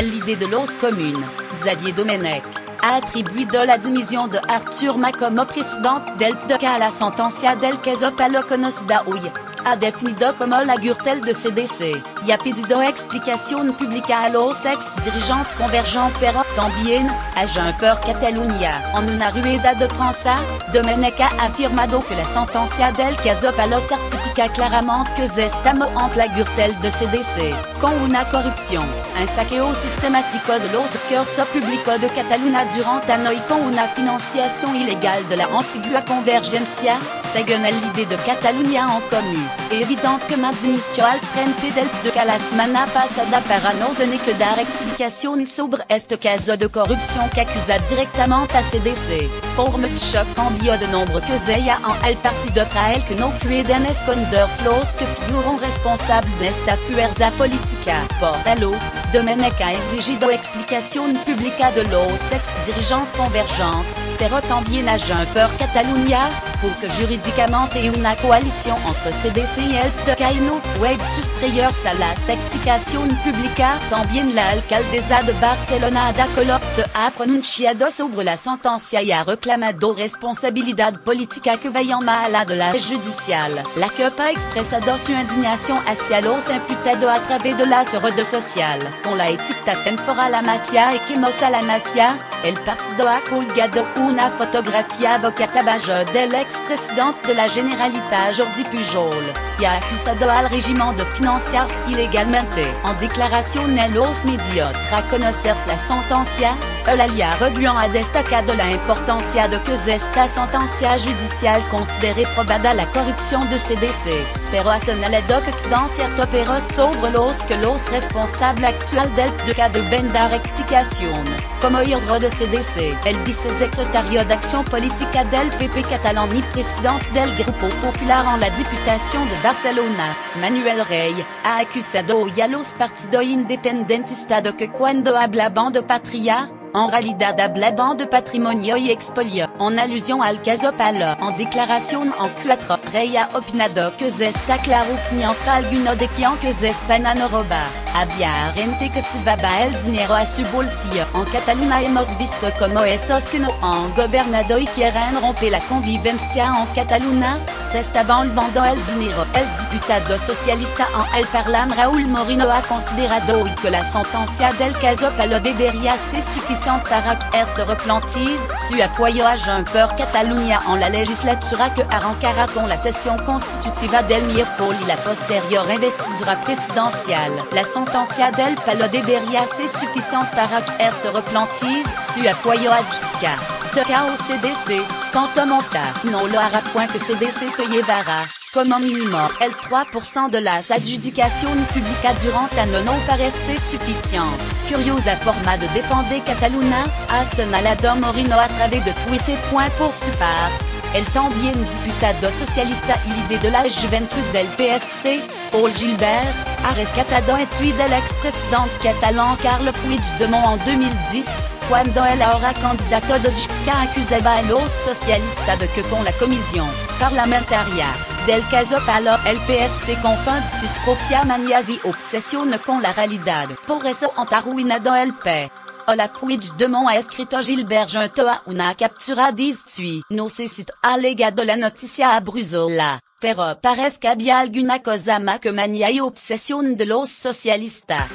l'idée de l'os commune, Xavier Domenech, a attribué de la démission de Arthur Ma como présidente del PDCA à la sentencia del caso Palo conocida hoy, a definido como la gürtel de CDC, y ha pedido explicación pública a los ex-dirigeantes convergentes pero también a Junts per Catalunya. En una rueda de prensa, Domenech ha afirmado que la sentencia del caso Palo certifica claramente que estamos ante la gürtel de CDC, con una corrupción, un saqueo sistemático de los recursos públicos de Catalunya durante años y con una financiación ilegal de la antigua convergencia, según l'idée de Catalunya en comú. É evidente que ma dimisión al frente del PDCA la semana pasada para no tener que dar explicación sobre este caso de corrupción que acusa directamente a CDC. Forme de choc envió de nombre que ella en el partido trae que no pueden esconderse los que figuran responsables de esta fuerza política. Por ello, Domenech ha exigido explicación pública de los ex-dirigeantes convergentes, pero también a Junts per Catalunya, porque jurídicamente hay una coalición entre CDC y el PDCA y no puede sustraerse a las explicación pública. También la alcaldesa de Barcelona Ada Colau se ha pronunciado sobre la sentencia y ha reclamado responsabilidad política que vayan más allá de la judicial. La CUP ha expresado su indignación hacia los imputados a través de las redes sociales. Con la etiqueta fora la mafia y quemos a la mafia, el partido ha colgado una fotografía abocatabaja del ex-presidente de la Generalitat Jordi Pujol, y ha acusado al régimen de financiarse ilegalmente. En declaración en los medios tras conocerse la sentencia, el aliado ha destacado la importancia de que esta sentencia judicial considere probada la corrupción de CDC, pero ha señalado que quedan ciertos peros sobre los que los responsables actuales del PDCA deben dar explicación. Como miembro de CDC, el vicesecretario de Acción Política del PP catalán y presidente del Grupo Popular en la Diputación de Barcelona, Manuel Rey, ha acusado hoy a los partidos independentistas de que cuando hablaban de patria, en realidad hablaban de patrimonio y expolio, en alusión al caso Palo. En declaración en 4, Rey ha opinado que está claro que mientras algunos decían que están a robar, había gente que subaba el dinero a su bolsillo. En Cataluña hemos visto como esos que no han gobernado y quieren romper la convivencia en Cataluña, se estaban llevando el dinero. El diputado socialista en el Parlamento Raúl Moreno ha considerado hoy que la sentencia del caso Palo debería ser suficiente para que se replantise su apoyo a Junts per Catalunya en la legislatura que arrancará con la sesión constitutiva del miércoles y la posterior investidura presidencial. La sentencia del Palo debería ser suficiente para que se replantise su apoyo a Jusca. PDCA au CDC, quant au montant, no lo hará point que CDC se llevará, como mínimo, el 3% de las adjudicaciones públicas durante año no parece suficiente. Curiosa forma de defender Catalunya, ha señalado Moreno a través de Twitter. Por su parte, el también diputado socialista y líder de la juventud del PSC, Paul Gilbert, ha rescatado un tuit del expresidente catalán Carles Puigdemont en 2010, cuando él ahora candidato de Jusca acusaba a los socialistas de que con la comisión parlamentaria del caso Palo, el PSC confunde sus propias manías y obsesiones con la realidad. Por eso han arruinado el P. Hola Puigdemont ha escrito Gilbert junto a una captura de este. No sé si ha legado la noticia a Bruselas, pero parece que había alguna cosa más que manía y obsesión de los socialistas.